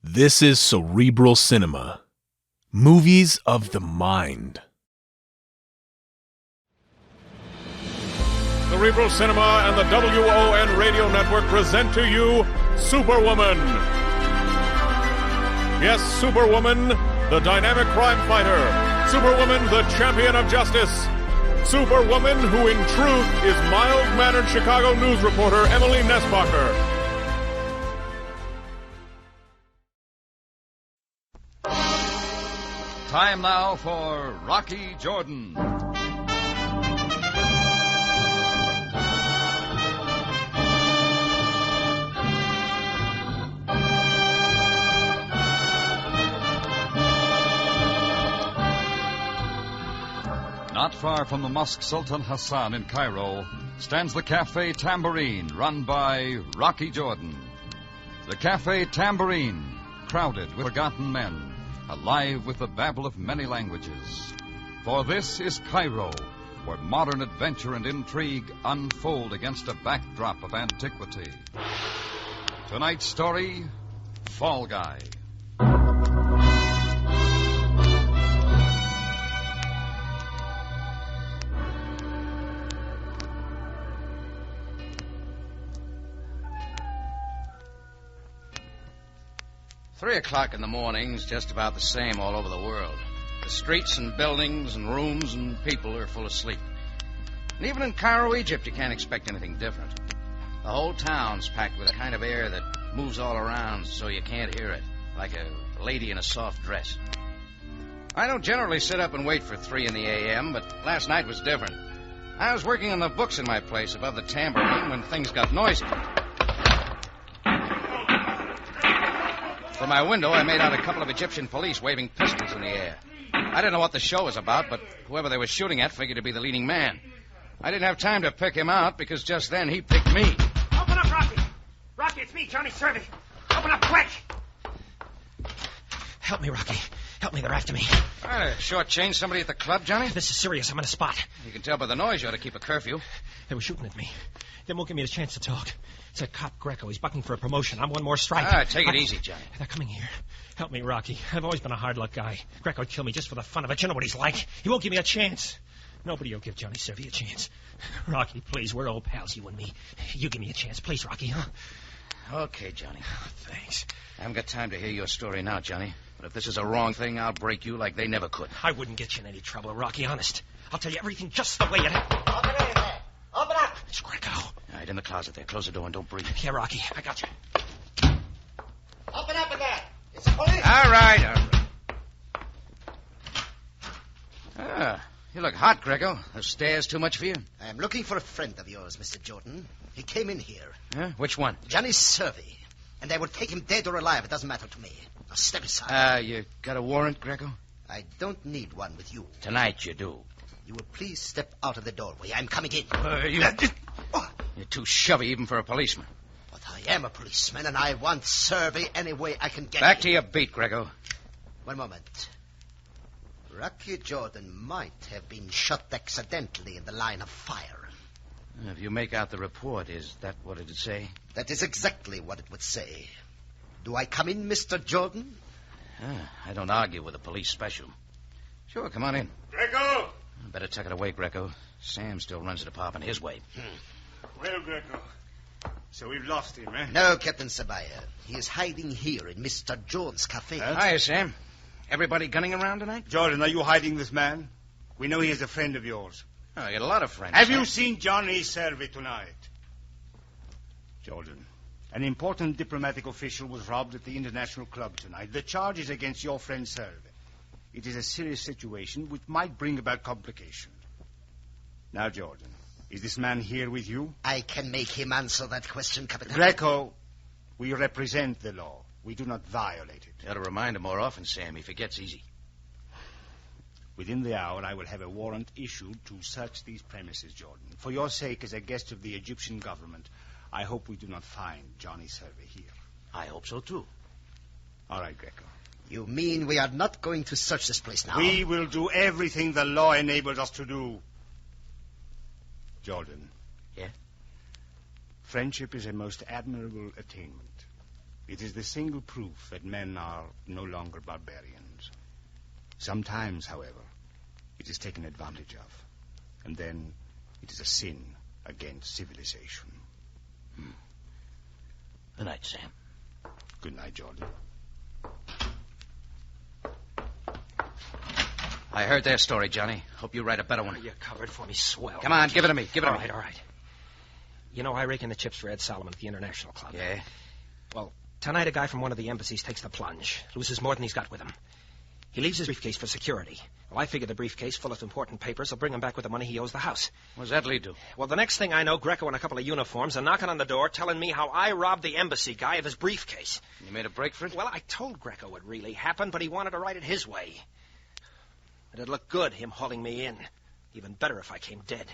This is Cerebral Cinema. Movies of the mind. Cerebral Cinema and the WON Radio Network present to you Superwoman. Yes, Superwoman, the dynamic crime fighter. Superwoman, the champion of justice. Superwoman, who in truth is mild-mannered Chicago news reporter Emily Nesbacher. Time now for Rocky Jordan. Not far from the Mosque Sultan Hassan in Cairo stands the Cafe Tambourine, run by Rocky Jordan. The Cafe Tambourine, crowded with forgotten men, alive with the babble of many languages. For this is Cairo, where modern adventure and intrigue unfold against a backdrop of antiquity. Tonight's story, Fall Guy. Three o'clock in the morning's just about the same all over the world. The streets and buildings and rooms and people are full of sleep. And even in Cairo, Egypt, you can't expect anything different. The whole town's packed with a kind of air that moves all around so you can't hear it, like a lady in a soft dress. I don't generally sit up and wait for 3 in the a.m., but last night was different. I was working on the books in my place above the tambourine when things got noisy. From my window, I made out a couple of Egyptian police waving pistols in the air. I didn't know what the show was about, but whoever they were shooting at figured to be the leading man. I didn't have time to pick him out because just then he picked me. Open up, Rocky. Rocky, it's me, Johnny Servey. Open up quick. Help me, Rocky. Help me, they're after me. Trying to shortchange somebody at the club, Johnny? This is serious. I'm in a spot. You can tell by the noise you ought to keep a curfew. They were shooting at me. They won't give me a chance to talk. It's that cop Greco. He's bucking for a promotion. I'm one more strike. All right, take it easy, Johnny. They're coming here. Help me, Rocky. I've always been a hard luck guy. Greco would kill me just for the fun of it. You know what he's like. He won't give me a chance. Nobody will give Johnny Servey a chance. Rocky, please, we're old pals, you and me. You give me a chance, please, Rocky, huh? Okay, Johnny. Thanks. I haven't got time to hear your story now, Johnny. But if this is a wrong thing, I'll break you like they never could. I wouldn't get you in any trouble, Rocky, honest. I'll tell you everything just the way it happened. Open it there. Open up. It's Greco. All right, in the closet there. Close the door and don't breathe. Yeah, Rocky, I got you. Open up again. It's the police. All right. Ah, you look hot, Greco. The stairs too much for you? I am looking for a friend of yours, Mr. Jordan. He came in here. Huh? Which one? Johnny Servey. And I will take him dead or alive. It doesn't matter to me. Now step aside. You got a warrant, Greco? I don't need one with you. Tonight you do. You will please step out of the doorway. I'm coming in. You're too shovey even for a policeman. But I am a policeman, and I want Servey any way I can get Back him. to your beat, Greco. One moment. Rocky Jordan might have been shot accidentally in the line of fire. If you make out the report, is that what it'd say? That is exactly what it would say. Do I come in, Mr. Jordan? I don't argue with a police special. Sure, come on in. Greco! Better tuck it away, Greco. Sam still runs the department his way. Well, Greco, so we've lost him, eh? No, Captain Sabaya. He is hiding here in Mr. Jones' cafe. Hiya, Sam. Everybody gunning around tonight? Jordan, are you hiding this man? We know he is a friend of yours. Oh, you got a lot of friends. Have Sam. you seen Johnny Servey tonight? Jordan, an important diplomatic official was robbed at the International Club tonight. The charge is against your friend Servey. It is a serious situation which might bring about complication. Now, Jordan, is this man here with you? I can make him answer that question, Captain. Greco, we represent the law. We do not violate it. You ought to remind him more often, Sam. He forgets easy. Within the hour, I will have a warrant issued to search these premises, Jordan. For your sake, as a guest of the Egyptian government, I hope we do not find Johnny Servey here. I hope so, too. All right, Greco. You mean we are not going to search this place now? We will do everything the law enables us to do. Jordan. Yeah? Friendship is a most admirable attainment. It is the single proof that men are no longer barbarians. Sometimes, however, it is taken advantage of. And then it is a sin against civilization. Good night, Sam. Good night, Jordan. I heard their story, Johnny. Hope you write a better one. You covered for me swell. Come on, give it to me. Give it to me. All right. You know, I rake in the chips for Ed Solomon at the International Club. Yeah? Well, tonight a guy from one of the embassies takes the plunge, loses more than he's got with him. He leaves his briefcase for security. Well, I figure the briefcase full of important papers will bring him back with the money he owes the house. What does that lead to? Well, the next thing I know, Greco and a couple of uniforms are knocking on the door telling me how I robbed the embassy guy of his briefcase. You made a break for it? Well, I told Greco what really happened, but he wanted to write it his way. It'd look good, him hauling me in. Even better if I came dead.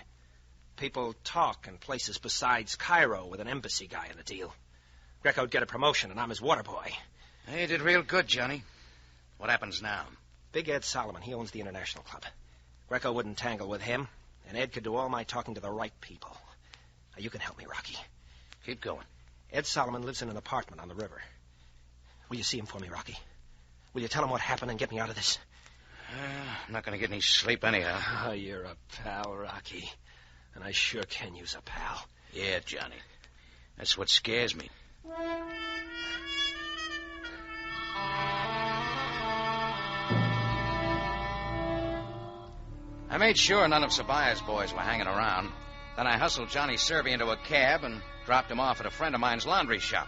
People talk in places besides Cairo with an embassy guy in the deal. Greco'd get a promotion, and I'm his water boy. Hey, you did real good, Johnny. What happens now? Big Ed Solomon, he owns the International Club. Greco wouldn't tangle with him, and Ed could do all my talking to the right people. Now, you can help me, Rocky. Keep going. Ed Solomon lives in an apartment on the river. Will you see him for me, Rocky? Will you tell him what happened and get me out of this? I'm not going to get any sleep anyhow. Oh, you're a pal, Rocky. And I sure can use a pal. Yeah, Johnny. That's what scares me. I made sure none of Sabaya's boys were hanging around. Then I hustled Johnny Serby into a cab and dropped him off at a friend of mine's laundry shop.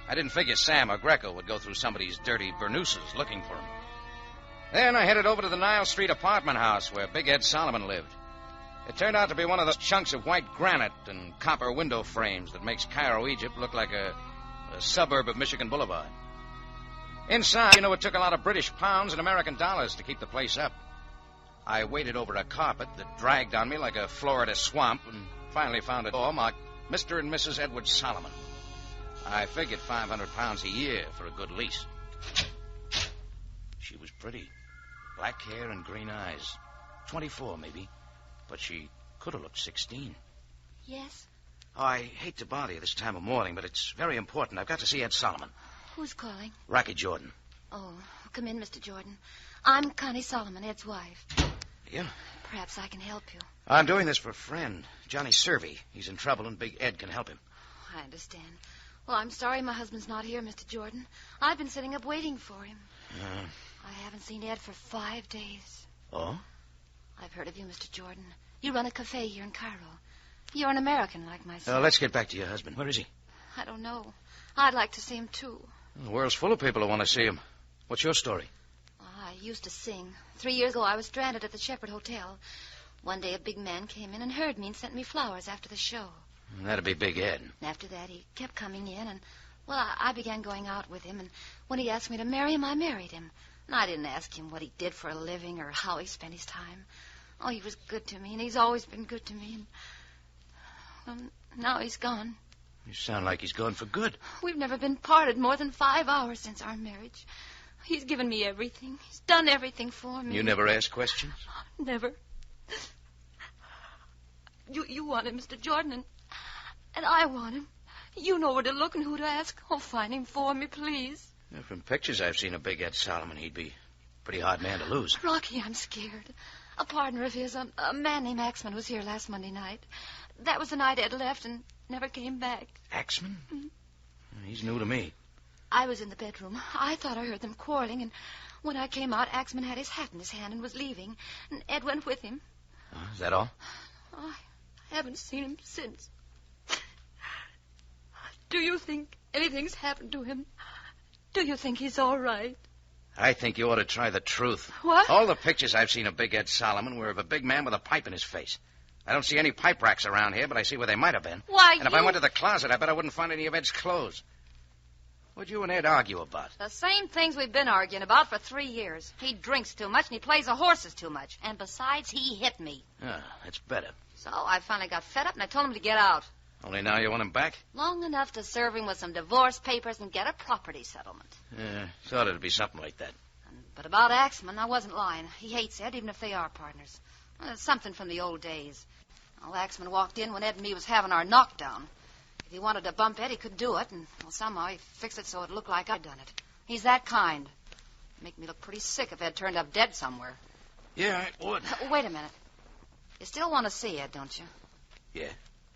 I didn't figure Sam or Greco would go through somebody's dirty burnouses looking for him. Then I headed over to the Nile Street apartment house where Big Ed Solomon lived. It turned out to be one of those chunks of white granite and copper window frames that makes Cairo, Egypt look like a suburb of Michigan Boulevard. Inside, you know, it took a lot of British pounds and American dollars to keep the place up. I waded over a carpet that dragged on me like a Florida swamp and finally found a door marked Mr. and Mrs. Edward Solomon. I figured £500 a year for a good lease. She was pretty. Black hair and green eyes. 24, maybe. But she could have looked 16. Yes? Oh, I hate to bother you this time of morning, but it's very important. I've got to see Ed Solomon. Who's calling? Rocky Jordan. Oh, come in, Mr. Jordan. I'm Connie Solomon, Ed's wife. Yeah? Perhaps I can help you. I'm doing this for a friend, Johnny Serby. He's in trouble, and Big Ed can help him. I understand. Well, I'm sorry my husband's not here, Mr. Jordan. I've been sitting up waiting for him. I haven't seen Ed for 5 days. Oh? I've heard of you, Mr. Jordan. You run a cafe here in Cairo. You're an American like myself. Let's get back to your husband. Where is he? I don't know. I'd like to see him, too. The world's full of people who want to see him. What's your story? I used to sing. 3 years ago, I was stranded at the Shepherd Hotel. One day, a big man came in and heard me and sent me flowers after the show. That'd be Big Ed. And after that, he kept coming in, and, well, I began going out with him, and when he asked me to marry him, I married him. And I didn't ask him what he did for a living or how he spent his time. Oh, he was good to me, and he's always been good to me. And, well, now he's gone. You sound like he's gone for good. We've never been parted more than 5 hours since our marriage. He's given me everything. He's done everything for me. You never ask questions? Never. You want him, Mr. Jordan, and I want him. You know where to look and who to ask. Oh, find him for me, please. Yeah, from pictures I've seen of Big Ed Solomon, he'd be a pretty hard man to lose. Rocky, I'm scared. A partner of his, a man named Axman, was here last Monday night. That was the night Ed left and never came back. Axman? Mm-hmm. He's new to me. I was in the bedroom. I thought I heard them quarreling, and when I came out, Axman had his hat in his hand and was leaving, and Ed went with him. Is that all? I haven't seen him since. Do you think anything's happened to him? Do you think he's all right? I think you ought to try the truth. What? All the pictures I've seen of Big Ed Solomon were of a big man with a pipe in his face. I don't see any pipe racks around here, but I see where they might have been. Why, and if I went to the closet, I bet I wouldn't find any of Ed's clothes. What'd you and Ed argue about? The same things we've been arguing about for 3 years. He drinks too much and he plays the horses too much. And besides, he hit me. That's better. So I finally got fed up and I told him to get out. Only now you want him back? Long enough to serve him with some divorce papers and get a property settlement. Thought it'd be something like that. But about Axman, I wasn't lying. He hates Ed, even if they are partners. It's something from the old days. Well, Axman walked in when Ed and me was having our knockdown. If he wanted to bump Ed, he could do it, and well, somehow he fixed it so it looked like I'd done it. He's that kind. Make me look pretty sick if Ed turned up dead somewhere. Yeah, it would. Wait a minute. You still want to see Ed, don't you? Yeah.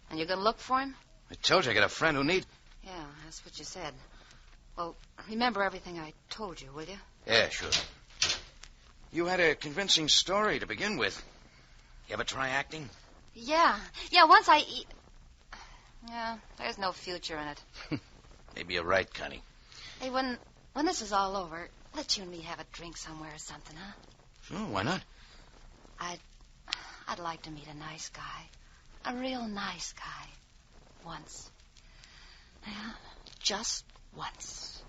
And you're going to look for him? I told you I got a friend who needs... Yeah, that's what you said. Well, remember everything I told you, will you? Yeah, sure. You had a convincing story to begin with. You ever try acting? Yeah. Yeah, once I eat... Yeah, there's no future in it. Maybe you're right, Connie. Hey, when this is all over, let you and me have a drink somewhere or something, huh? Sure, why not? I'd like to meet a nice guy. A real nice guy. Once. Yeah, just once.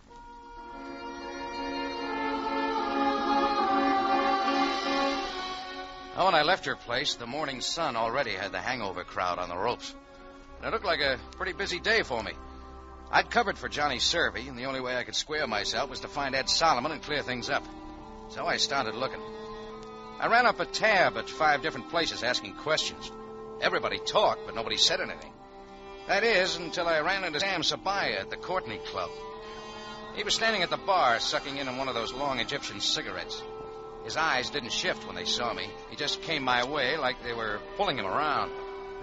Oh, when I left your place, the morning sun already had the hangover crowd on the ropes. And it looked like a pretty busy day for me. I'd covered for Johnny Servey, and the only way I could square myself was to find Ed Solomon and clear things up. So I started looking. I ran up a tab at 5 different places asking questions. Everybody talked, but nobody said anything. That is, until I ran into Sam Sabaya at the Courtney Club. He was standing at the bar, sucking in on one of those long Egyptian cigarettes. His eyes didn't shift when they saw me. He just came my way like they were pulling him around.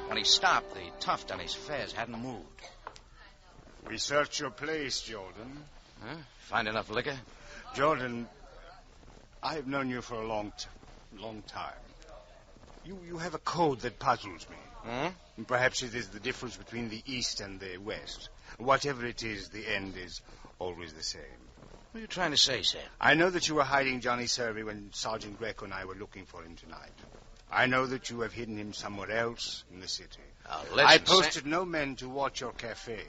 When he stopped, the tuft on his fez hadn't moved. We searched your place, Jordan. Huh? Find enough liquor? Jordan, I've known you for a long time. You have a code that puzzles me. Hmm? And perhaps it is the difference between the East and the West. Whatever it is, the end is always the same. What are you trying to say, Sam? I know that you were hiding Johnny Servey when Sergeant Greco and I were looking for him tonight. I know that you have hidden him somewhere else in the city. I posted no men to watch your cafe.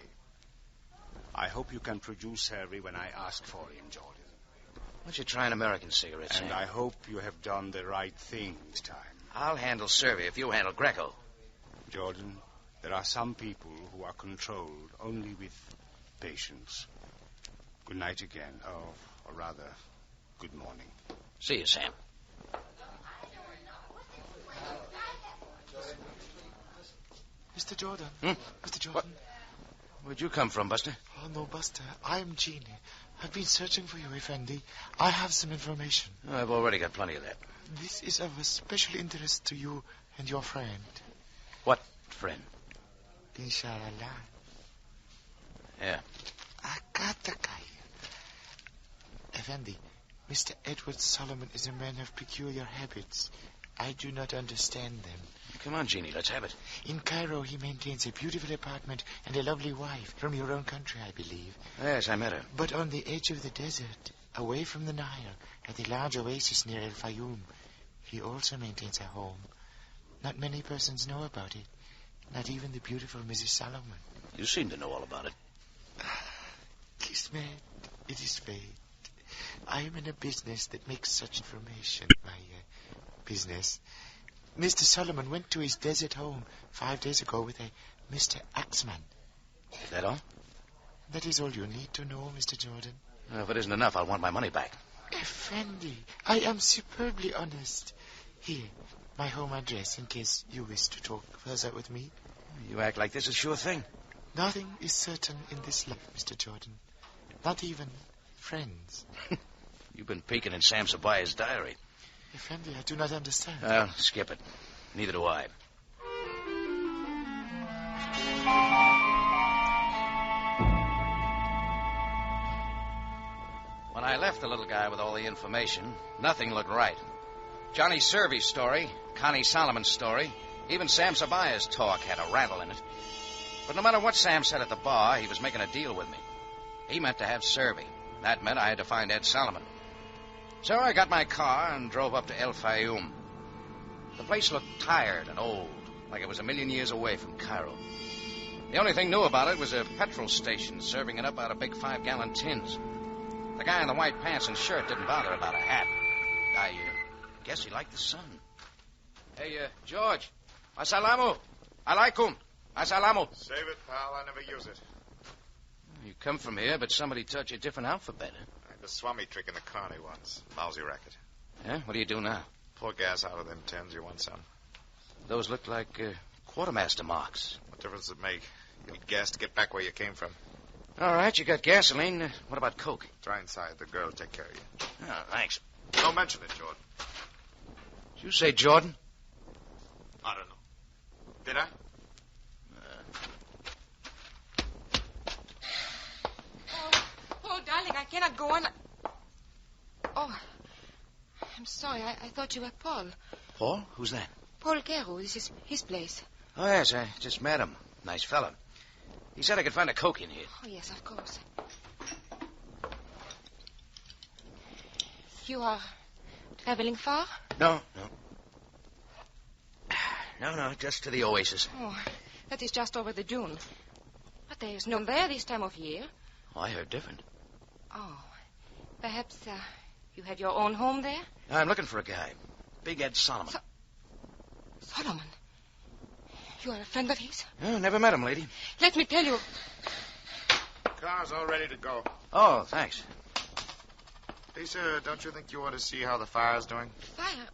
I hope you can produce Servey when I ask for him, Jordan. Why don't you try an American cigarette, Sam? And I hope you have done the right thing this time. I'll handle Servey if you handle Greco. Jordan, there are some people who are controlled only with patience. Good night again. Or rather, good morning. See you, Sam. Mr. Jordan. Mr. Jordan. What? Where'd you come from, Buster? Oh, no, Buster. I'm Jeannie. I've been searching for you, Effendi. I have some information. I've already got plenty of that. This is of a special interest to you and your friend. What friend? Inshallah. Yeah. I got the guy. Effendi, Mr. Edward Solomon is a man of peculiar habits. I do not understand them. Come on, Jeannie, let's have it. In Cairo, he maintains a beautiful apartment and a lovely wife from your own country, I believe. Yes, I met her. But on the edge of the desert, away from the Nile, at the large oasis near El Fayoum, he also maintains a home. Not many persons know about it. Not even the beautiful Mrs. Solomon. You seem to know all about it. Kismet, it is fate. I am in a business that makes such information my business. Mr. Solomon went to his desert home 5 days ago with a Mr. Axman. Is that all? That is all you need to know, Mr. Jordan. If it isn't enough, I'll want my money back. Effendi, I am superbly honest. Here, my home address in case you wish to talk further with me. You act like this is a sure thing. Nothing is certain in this life, Mr. Jordan. Not even friends. You've been peeking in Sam Sabaya's diary. Effendi, I do not understand. Skip it. Neither do I. When I left the little guy with all the information, nothing looked right. Johnny Servey's story, Connie Solomon's story, even Sam Sabaya's talk had a rattle in it. But no matter what Sam said at the bar, he was making a deal with me. He meant to have Servey. That meant I had to find Ed Solomon. So I got my car and drove up to El Fayoum. The place looked tired and old, like it was 1,000,000 years away from Cairo. The only thing new about it was a petrol station serving it up out of big 5-gallon tins. The guy in the white pants and shirt didn't bother about a hat. I guess he liked the sun. Hey, George. Assalamu. Alaikum. Assalamu. Save it, pal. I never use it. You come from here, but somebody taught you a different alphabet. I had the Swami trick in the carny once. Lousy racket. Yeah? What do you do now? Pull gas out of them tins. You want some? Those look like quartermaster marks. What difference does it make? Need gas to get back where you came from. All right, you got gasoline. What about coke? Try inside. The girl will take care of you. Oh, thanks. Don't mention it, Jordan. Did you say Jordan? I don't know. Did I? Oh, darling, I cannot go on. Oh, I'm sorry. I thought you were Paul. Paul? Who's that? Paul Carew. This is his place. Oh, yes, I just met him. Nice fella. He said I could find a coke in here. Oh, yes, of course. You are traveling far? No. No, just to the oasis. Oh, that is just over the dune. But there is no one there this time of year. Oh, I heard different. Oh, perhaps you have your own home there? I'm looking for a guy. Big Ed Solomon. Solomon? You are a friend of his? Oh, never met him, lady. Let me tell you. Car's all ready to go. Oh, thanks. Lisa, don't you think you ought to see how the fire's doing? Fire?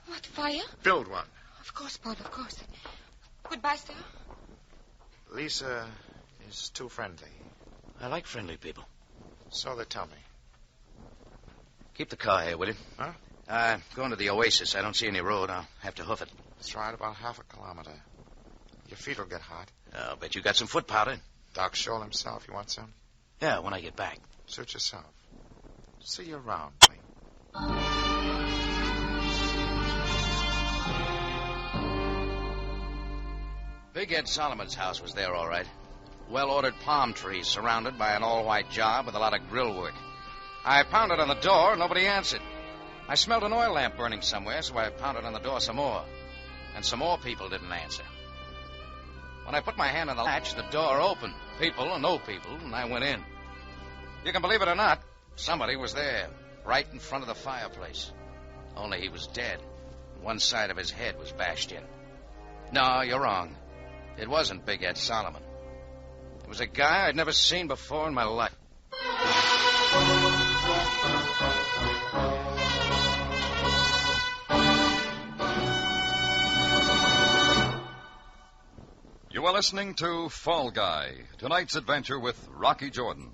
What fire? Build one. Of course, Paul, of course. Goodbye, sir. Lisa is too friendly. I like friendly people. So they tell me. Keep the car here, will you? Huh? Going to the oasis. I don't see any road. I'll have to hoof it. Let's ride about half a kilometer. Your feet will get hot. I'll bet you got some foot powder. Doc Scholl himself, you want some? Yeah, when I get back. Suit yourself. See you around, me. Big Ed Solomon's house was there, all right. Well-ordered palm trees surrounded by an all-white job with a lot of grill work. I pounded on the door. Nobody answered. I smelled an oil lamp burning somewhere, so I pounded on the door some more. And some more people didn't answer. When I put my hand on the latch, the door opened. People and no people, and I went in. You can believe it or not, somebody was there, right in front of the fireplace. Only he was dead. One side of his head was bashed in. No, you're wrong. It wasn't Big Ed Solomon. It was a guy I'd never seen before in my life. You are listening to Fall Guy, tonight's adventure with Rocky Jordan.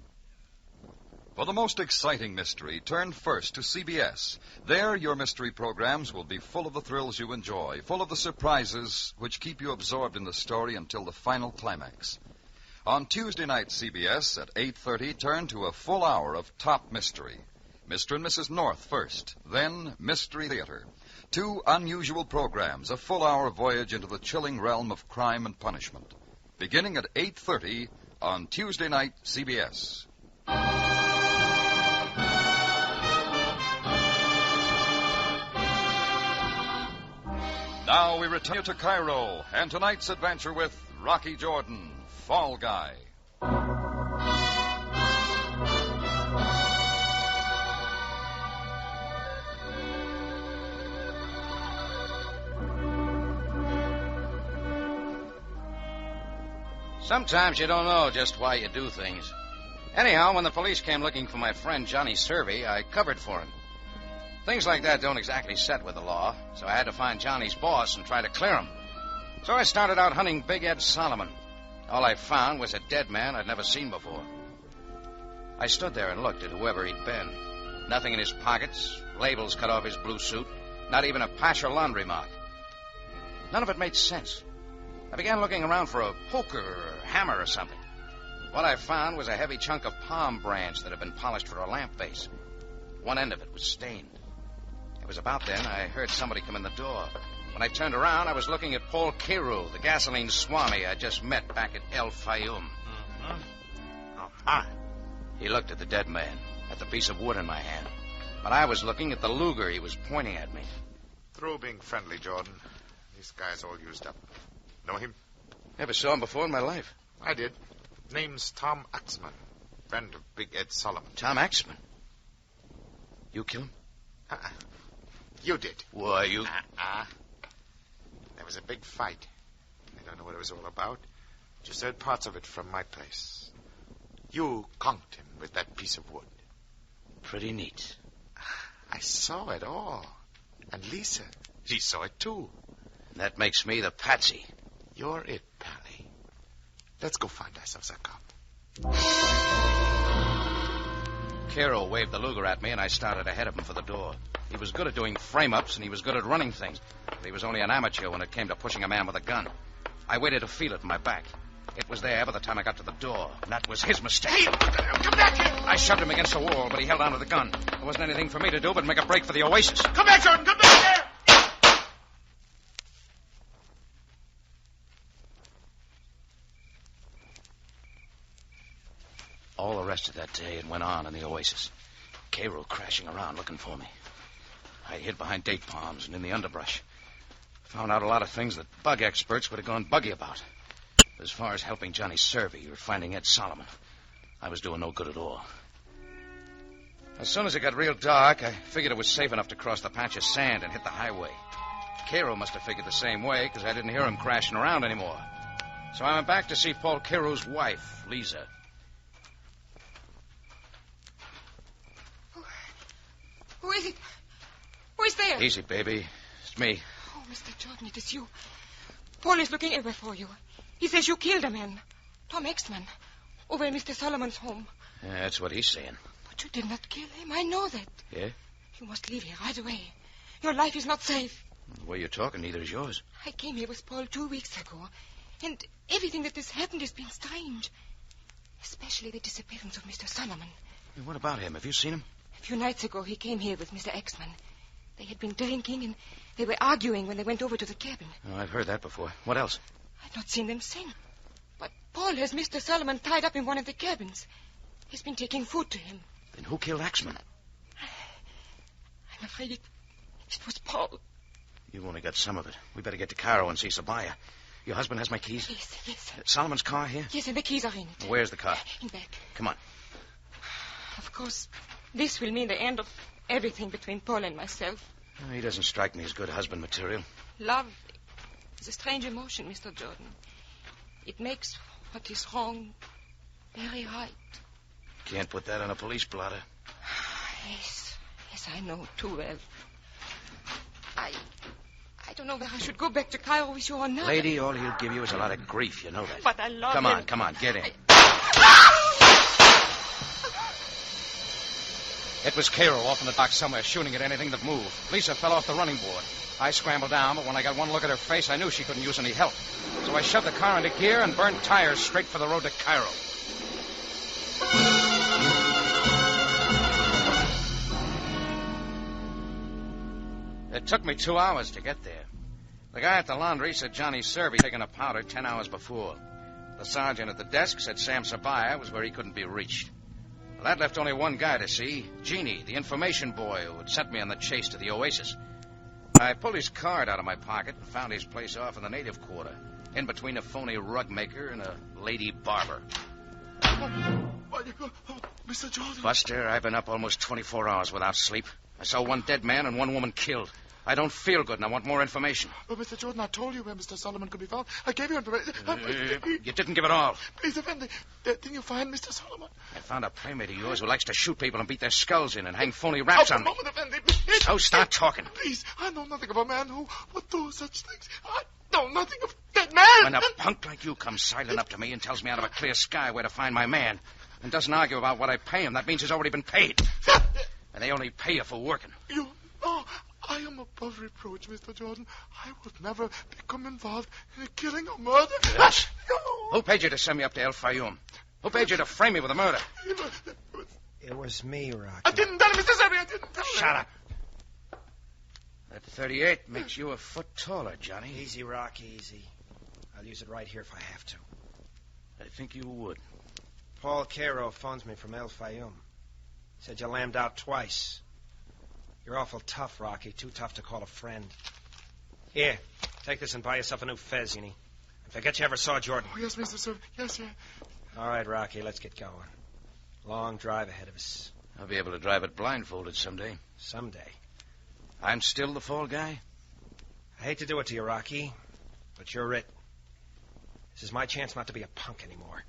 For the most exciting mystery, turn first to CBS. There, your mystery programs will be full of the thrills you enjoy, full of the surprises which keep you absorbed in the story until the final climax. On Tuesday night, CBS, at 8:30, turn to a full hour of top mystery. Mr. and Mrs. North first, then Mystery Theater. Two unusual programs, a full hour voyage into the chilling realm of crime and punishment. Beginning at 8:30 on Tuesday night, CBS. Now we return to Cairo and tonight's adventure with Rocky Jordan, Fall Guy. Sometimes you don't know just why you do things. Anyhow, when the police came looking for my friend Johnny Servey, I covered for him. Things like that don't exactly set with the law, so I had to find Johnny's boss and try to clear him. So I started out hunting Big Ed Solomon. All I found was a dead man I'd never seen before. I stood there and looked at whoever he'd been. Nothing in his pockets, labels cut off his blue suit, not even a patch or laundry mark. None of it made sense. I began looking around for a poker or a hammer or something. What I found was a heavy chunk of palm branch that had been polished for a lamp base. One end of it was stained. It was about then I heard somebody come in the door. When I turned around, I was looking at Paul Carew, the gasoline swami I just met back at El Fayoum. He looked at the dead man, at the piece of wood in my hand. But I was looking at the Luger he was pointing at me. Through being friendly, Jordan. This guy's all used up. Know him? Never saw him before in my life. I did. Name's Tom Axman. Friend of Big Ed Solomon. Tom Axman? You kill him? You did. Why, you... There was a big fight. I don't know what it was all about. Just heard parts of it from my place. You conked him with that piece of wood. Pretty neat. I saw it all. And Lisa, she saw it too. That makes me the patsy. You're it, Pally. Let's go find ourselves a cop. Cairo waved the Luger at me, and I started ahead of him for the door. He was good at doing frame-ups, and he was good at running things. But he was only an amateur when it came to pushing a man with a gun. I waited to feel it in my back. It was there by the time I got to the door, and that was his mistake. Hey, come back here! I shoved him against the wall, but he held onto the gun. There wasn't anything for me to do but make a break for the Oasis. Come back, Jordan! Come back here! All the rest of that day, it went on in the Oasis. Cairo crashing around looking for me. I hid behind date palms and in the underbrush. Found out a lot of things that bug experts would have gone buggy about. As far as helping Johnny Servey or finding Ed Solomon, I was doing no good at all. As soon as it got real dark, I figured it was safe enough to cross the patch of sand and hit the highway. Cairo must have figured the same way, because I didn't hear him crashing around anymore. So I went back to see Paul Cairo's wife, Lisa. Who is it? Who is there? Easy, baby. It's me. Oh, Mr. Jordan, it is you. Paul is looking everywhere for you. He says you killed a man, Tom Exman, over in Mr. Solomon's home. Yeah, that's what he's saying. But you did not kill him. I know that. Yeah? You must leave here right away. Your life is not safe. The way you're talking, neither is yours. I came here with Paul 2 weeks ago, and everything that has happened has been strange. Especially the disappearance of Mr. Solomon. Hey, what about him? Have you seen him? A few nights ago, he came here with Mr. Exman. They had been drinking, and they were arguing when they went over to the cabin. Oh, I've heard that before. What else? I've not seen them since. But Paul has Mr. Solomon tied up in one of the cabins. He's been taking food to him. Then who killed Axman? I'm afraid it was Paul. You've only got some of it. We better get to Cairo and see Sabaya. Your husband has my keys? Yes. Solomon's car here? Yes, and the keys are in it. Where's the car? In back. Come on. Of course, this will mean the end of everything between Paul and myself. Oh, he doesn't strike me as good husband material. Love is a strange emotion, Mr. Jordan. It makes what is wrong very right. Can't put that on a police blotter. Yes, I know too well. I don't know whether I should go back to Cairo with you or not. Lady, all he'll give you is a lot of grief, you know that. But I love him. Come on, get in. It was Cairo off in the dock somewhere, shooting at anything that moved. Lisa fell off the running board. I scrambled down, but when I got one look at her face, I knew she couldn't use any help. So I shoved the car into gear and burned tires straight for the road to Cairo. It took me 2 hours to get there. The guy at the laundry said Johnny Servey had taken a powder 10 hours before. The sergeant at the desk said Sam Sabaya was where he couldn't be reached. Well, that left only one guy to see, Jeannie, the information boy who had sent me on the chase to the Oasis. I pulled his card out of my pocket and found his place off in the native quarter, in between a phony rug maker and a lady barber. Mr. Jordan. Buster, I've been up almost 24 hours without sleep. I saw one dead man and one woman killed. I don't feel good, and I want more information. But, Mr. Jordan, I told you where Mr. Solomon could be found. I gave you information. You didn't give it all. Please, Effendi, didn't you find Mr. Solomon? I found a playmate of yours who likes to shoot people and beat their skulls in and hang phony raps on me. Effendi, So start talking. Please, I know nothing of a man who would do such things. I know nothing of that man. When a punk like you comes sidling up to me and tells me out of a clear sky where to find my man and doesn't argue about what I pay him, that means he's already been paid. And they only pay you for working. You know, I am above reproach, Mr. Jordan. I would never become involved in a killing or murder. Yes. No. Who paid you to send me up to El Fayoum? Who paid you to frame me with a murder? It was me, Rocky. I didn't tell him, Mr. Servey. I didn't tell him. Shut up. That 38 makes you a foot taller, Johnny. Easy, Rocky, easy. I'll use it right here if I have to. I think you would. Paul Cairo phones me from El Fayoum. Said you lammed out twice. You're awful tough, Rocky. Too tough to call a friend. Here, take this and buy yourself a new fez, Uni. And forget you ever saw Jordan. Oh, yes, Mr. Servey. Yes, sir. All right, Rocky, let's get going. Long drive ahead of us. I'll be able to drive it blindfolded someday. Someday. I'm still the fall guy? I hate to do it to you, Rocky, but you're it. This is my chance not to be a punk anymore.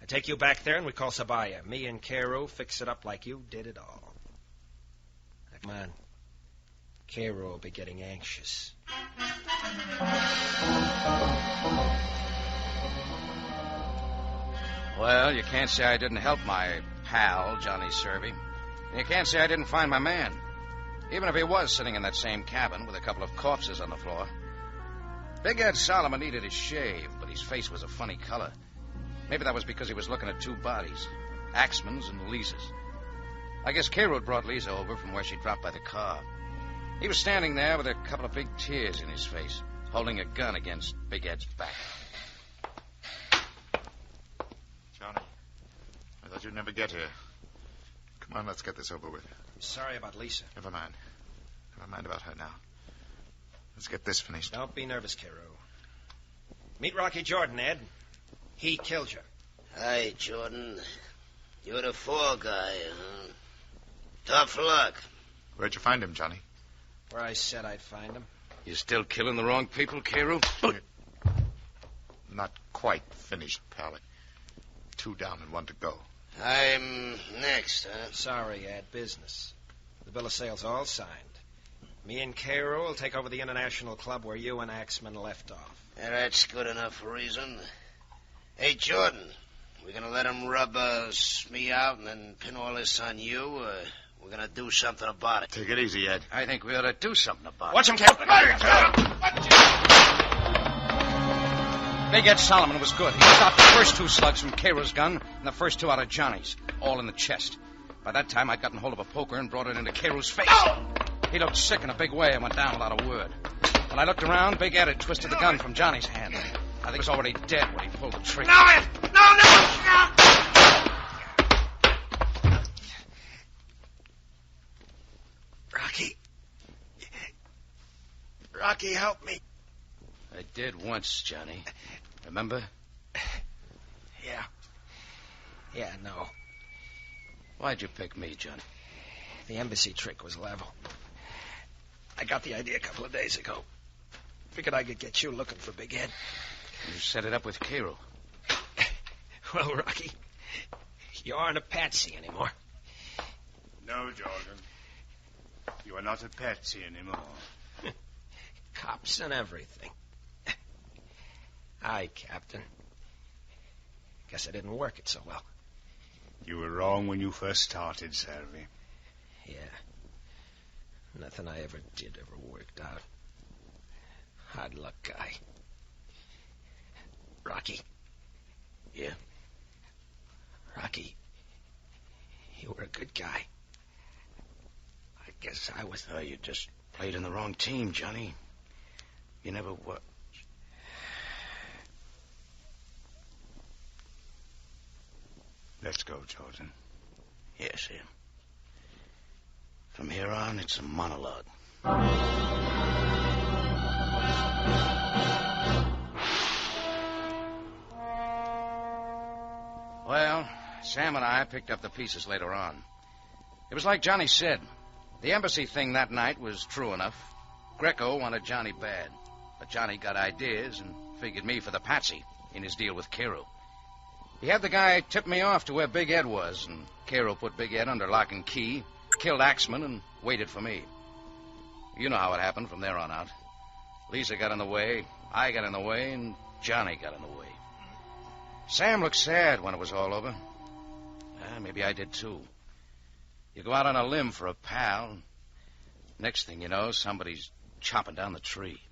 I take you back there and we call Sabaya. Me and Cairo fix it up like you did it all. Now, come on. Cairo will be getting anxious. Well, you can't say I didn't help my pal, Johnny Servy. You can't say I didn't find my man. Even if he was sitting in that same cabin with a couple of corpses on the floor. Big Ed Solomon needed his shave, but his face was a funny color. Maybe that was because he was looking at two bodies, Axman's and Lisa's. I guess Cairo brought Lisa over from where she dropped by the car. He was standing there with a couple of big tears in his face, holding a gun against Big Ed's back. Johnny, I thought you'd never get here. Come on, let's get this over with. I'm sorry about Lisa. Never mind. Never mind about her now. Let's get this finished. Don't be nervous, Cairo. Meet Rocky Jordan, Ed. He killed you. Hi, Jordan. You're the fall guy, huh? Tough luck. Where'd you find him, Johnny? Where I said I'd find him. You still killing the wrong people, Cairo? Not quite finished, Pally. 2 down and 1 to go. I'm next, huh? Sorry, Ed. Business. The bill of sale's all signed. Me and Cairo will take over the International Club where you and Axman left off. Yeah, that's good enough reason. Hey, Jordan, we gonna let him rub me out and then pin all this on you? We're gonna do something about it. Take it easy, Ed. I think we ought to do something about Watch it. him, Captain. Big Ed Solomon was good. He stopped the first 2 slugs from Cairo's gun and the first 2 out of Johnny's, all in the chest. By that time, I'd gotten hold of a poker and brought it into Cairo's face. He looked sick in a big way and went down without a word. When I looked around, Big Ed had twisted the gun from Johnny's hand. I think he was already dead when he pulled the trigger. No, Ed! No! Rocky, help me. I did once, Johnny. Remember? Yeah, no. Why'd you pick me, Johnny? The embassy trick was level. I got the idea a couple of days ago. Figured I could get you looking for Big Ed. You set it up with Cairo. Well, Rocky, you aren't a patsy anymore. No, Jordan. You are not a patsy anymore. Cops and everything. Aye, Captain. Guess I didn't work it so well. You were wrong when you first started, Servy. Yeah. Nothing I ever did ever worked out. Hard luck guy. Rocky. Yeah? Rocky, you were a good guy. I guess I was. Oh, you just played in the wrong team, Johnny. You never were. Let's go, Jordan. Yes, Sam. From here on, it's a monologue. Well, Sam and I picked up the pieces later on. It was like Johnny said. The embassy thing that night was true enough. Greco wanted Johnny bad. But Johnny got ideas and figured me for the patsy in his deal with Cairo. He had the guy tip me off to where Big Ed was, and Cairo put Big Ed under lock and key, killed Axman, and waited for me. You know how it happened from there on out. Lisa got in the way, I got in the way, and Johnny got in the way. Sam looked sad when it was all over. Maybe I did, too. You go out on a limb for a pal. Next thing you know, somebody's chopping down the tree.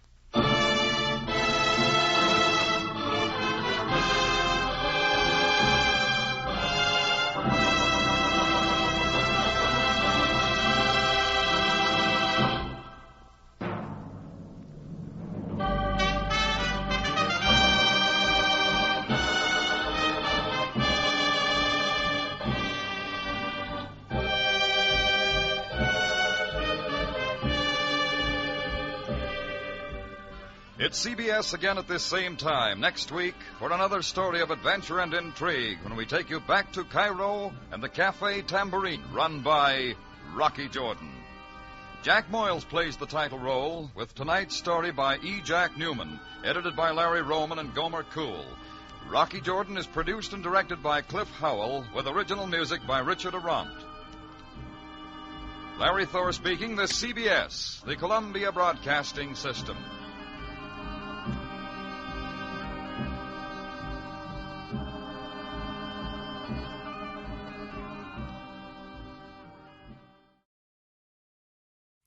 It's CBS again at this same time next week for another story of adventure and intrigue when we take you back to Cairo and the Cafe Tambourine, run by Rocky Jordan. Jack Moyles plays the title role, with tonight's story by E. Jack Newman, edited by Larry Roman and Gomer Cool. Rocky Jordan is produced and directed by Cliff Howell, with original music by Richard Arant. Larry Thor speaking, this CBS, the Columbia Broadcasting System.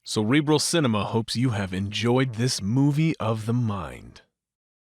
Cerebral Cinema hopes you have enjoyed this movie of the mind.